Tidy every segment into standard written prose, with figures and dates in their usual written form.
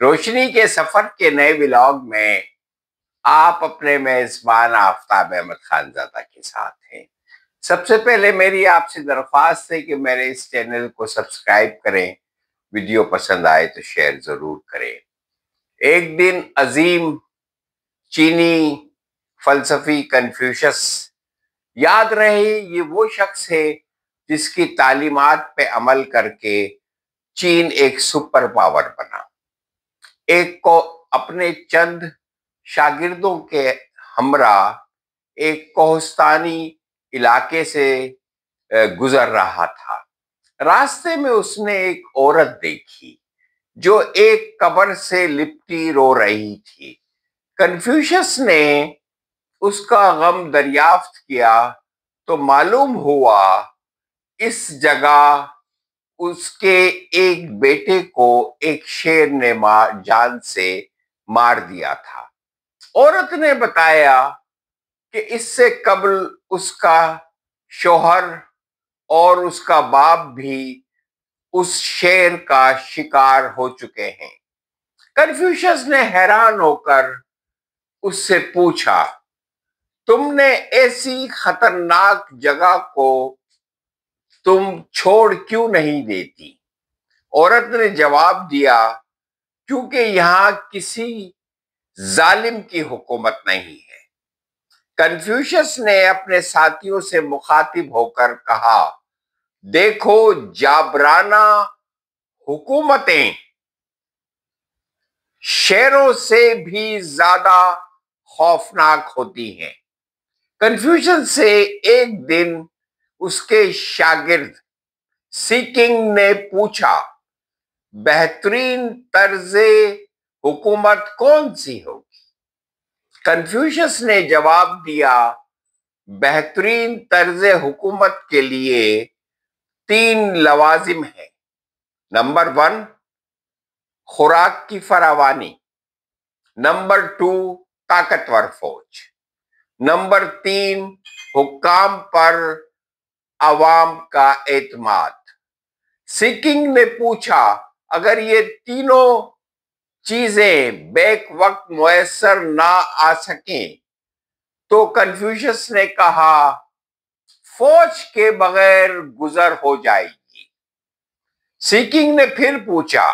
روشنی کے سفر کے نئے ولاگ میں آپ اپنے میزبان آفتاب احمد خانزادہ کے ساتھ ہیں۔ سب سے پہلے میری آپ سے درخواست ہے کہ میرے اس چینل کو سبسکرائب کریں، ویڈیو پسند آئے تو شیئر ضرور کریں۔ ایک دن عظیم چینی فلسفی کنفیوشس، یاد رہے یہ وہ شخص ہے جس کی تعلیمات پہ عمل کر کے چین ایک سپر پاور بنا۔ ایک کو اپنے چند شاگردوں کے ہمراہ ایک کوہستانی علاقے سے گزر رہا تھا۔ راستے میں اس نے ایک عورت دیکھی جو ایک قبر سے لپٹی رو رہی تھی۔ کنفیوشس نے اس کا غم دریافت کیا تو معلوم ہوا اس جگہ اس کے ایک بیٹے کو ایک شیر نے جان سے مار دیا تھا۔ عورت نے بتایا کہ اس سے قبل اس کا شوہر اور اس کا باپ بھی اس شیر کا شکار ہو چکے ہیں۔ کنفیوشس نے حیران ہو کر اس سے پوچھا، تم نے ایسی خطرناک جگہ کو تم چھوڑ کیوں نہیں دیتی؟ عورت نے جواب دیا، کیونکہ یہاں کسی ظالم کی حکومت نہیں ہے۔ کنفیوشس نے اپنے ساتھیوں سے مخاطب ہو کر کہا، دیکھو جابرانہ حکومتیں شیروں سے بھی زیادہ خوفناک ہوتی ہیں۔ کنفیوشن سے ایک دن اس کے شاگرد سیکنگ نے پوچھا، بہترین طرز حکومت کون سی ہوگی؟ کنفیوشس نے جواب دیا، بہترین طرز حکومت کے لیے 3 لوازم ہیں۔ نمبر 1، خوراک کی فراوانی۔ نمبر 2، طاقتور فوج۔ نمبر 3، حکام پر عوام کا اعتماد۔ سیکنگ نے پوچھا، اگر یہ تینوں چیزیں بیک وقت میسر نہ آ سکیں تو کنفیوشس نے کہا، فوج کے بغیر گزر ہو جائے گی۔ سیکنگ نے پھر پوچھا،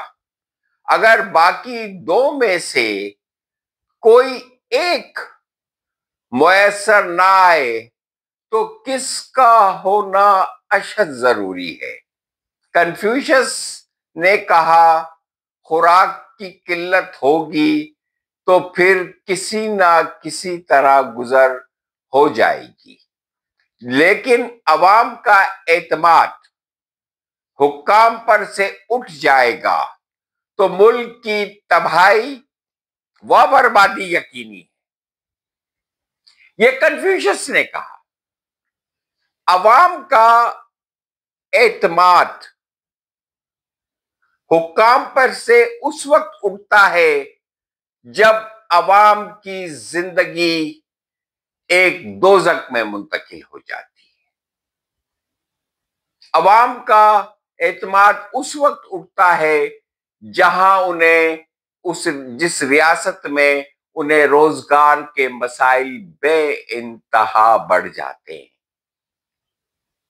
اگر باقی 2 میں سے کوئی ایک میسر نہ آئے تو کس کا ہونا اشد ضروری ہے؟ کنفیوشس نے کہا، خوراک کی قلت ہوگی تو پھر کسی نہ کسی طرح گزر ہو جائے گی، لیکن عوام کا اعتماد حکام پر سے اٹھ جائے گا تو ملک کی تباہی و بربادی یقینی ہے۔ یہ کنفیوشس نے کہا۔ عوام کا اعتماد حکام پر سے اس وقت اٹھتا ہے جب عوام کی زندگی ایک دوزخ میں منتقل ہو جاتی ہے۔ عوام کا اعتماد اس وقت اٹھتا ہے جہاں جس ریاست میں انہیں روزگار کے مسائل بے انتہا بڑھ جاتے ہیں۔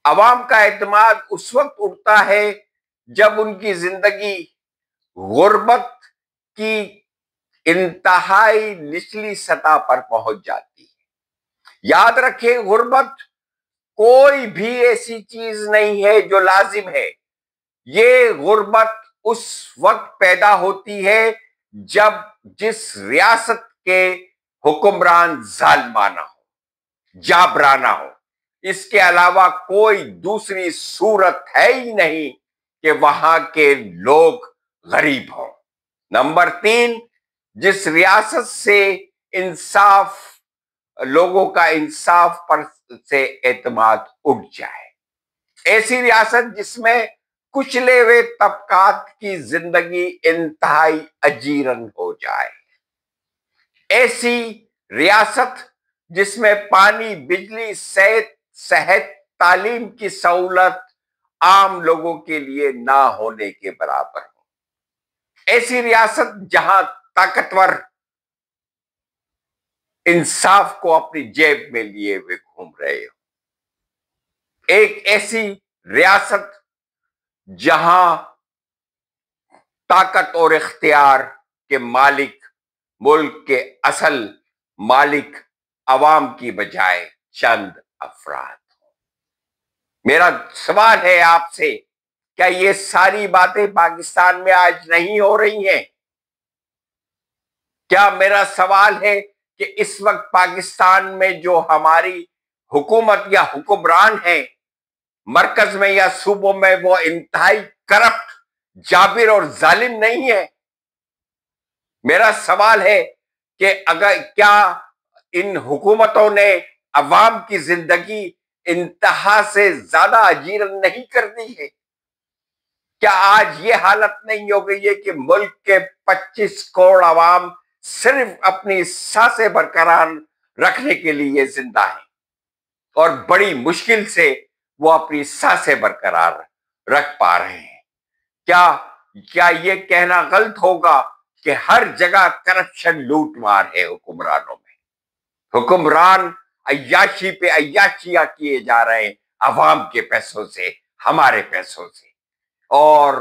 عوام کا اعتماد اس وقت اٹھتا ہے جب ان کی زندگی غربت کی انتہائی نچلی سطح پر پہنچ جاتی ہے۔ یاد رکھیں، غربت کوئی بھی ایسی چیز نہیں ہے جو لازم ہے۔ یہ غربت اس وقت پیدا ہوتی ہے جب جس ریاست کے حکمران ظالمانہ ہو، جابرانہ ہو۔ اس کے علاوہ کوئی دوسری صورت ہے ہی نہیں کہ وہاں کے لوگ غریب ہوں۔ نمبر 3، جس ریاست سے لوگوں کا انصاف پر سے اعتماد اٹھ جائے۔ ایسی ریاست جس میں کچلے ہوئے طبقات کی زندگی انتہائی اجیرن ہو جائے۔ ایسی ریاست جس میں پانی، بجلی، صحت، تعلیم کی سہولت عام لوگوں کے لیے نہ ہونے کے برابر ہو۔ ایسی ریاست جہاں طاقتور انصاف کو اپنی جیب میں لیے ہوئے گھوم رہے ہو، ایک ایسی ریاست جہاں طاقت اور اختیار کے مالک ملک کے اصل مالک عوام کی بجائے چند افراد ہوں۔ میرا سوال ہے آپ سے، کیا یہ ساری باتیں پاکستان میں آج نہیں ہو رہی ہیں؟ کیا میرا سوال ہے کہ اس وقت پاکستان میں جو ہماری حکومت یا حکمران ہیں مرکز میں یا صوبوں میں، وہ انتہائی کرپٹ، جابر اور ظالم نہیں ہے؟ میرا سوال ہے کہ کیا ان حکومتوں نے عوام کی زندگی انتہا سے زیادہ اجیرن نہیں کر دی ہے؟ کیا آج یہ حالت نہیں ہو گئی ہے کہ ملک کے 25 کروڑ عوام صرف اپنی سانسیں برقرار رکھنے کے لیے زندہ ہیں، اور بڑی مشکل سے وہ اپنی سانسیں برقرار رکھ پا رہے ہیں؟ کیا یہ کہنا غلط ہوگا کہ ہر جگہ کرپشن، لوٹ مار ہے حکمرانوں میں؟ حکمران عیاشی پہ عیاشیاں کیے جا رہے ہیں عوام کے پیسوں سے، ہمارے پیسوں سے، اور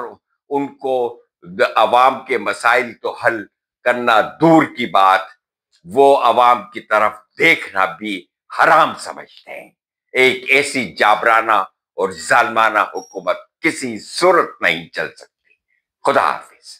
ان کو عوام کے مسائل تو حل کرنا دور کی بات، وہ عوام کی طرف دیکھنا بھی حرام سمجھتے ہیں۔ ایک ایسی جابرانہ اور ظالمانہ حکومت کسی صورت نہیں چل سکتی۔ خدا حافظ۔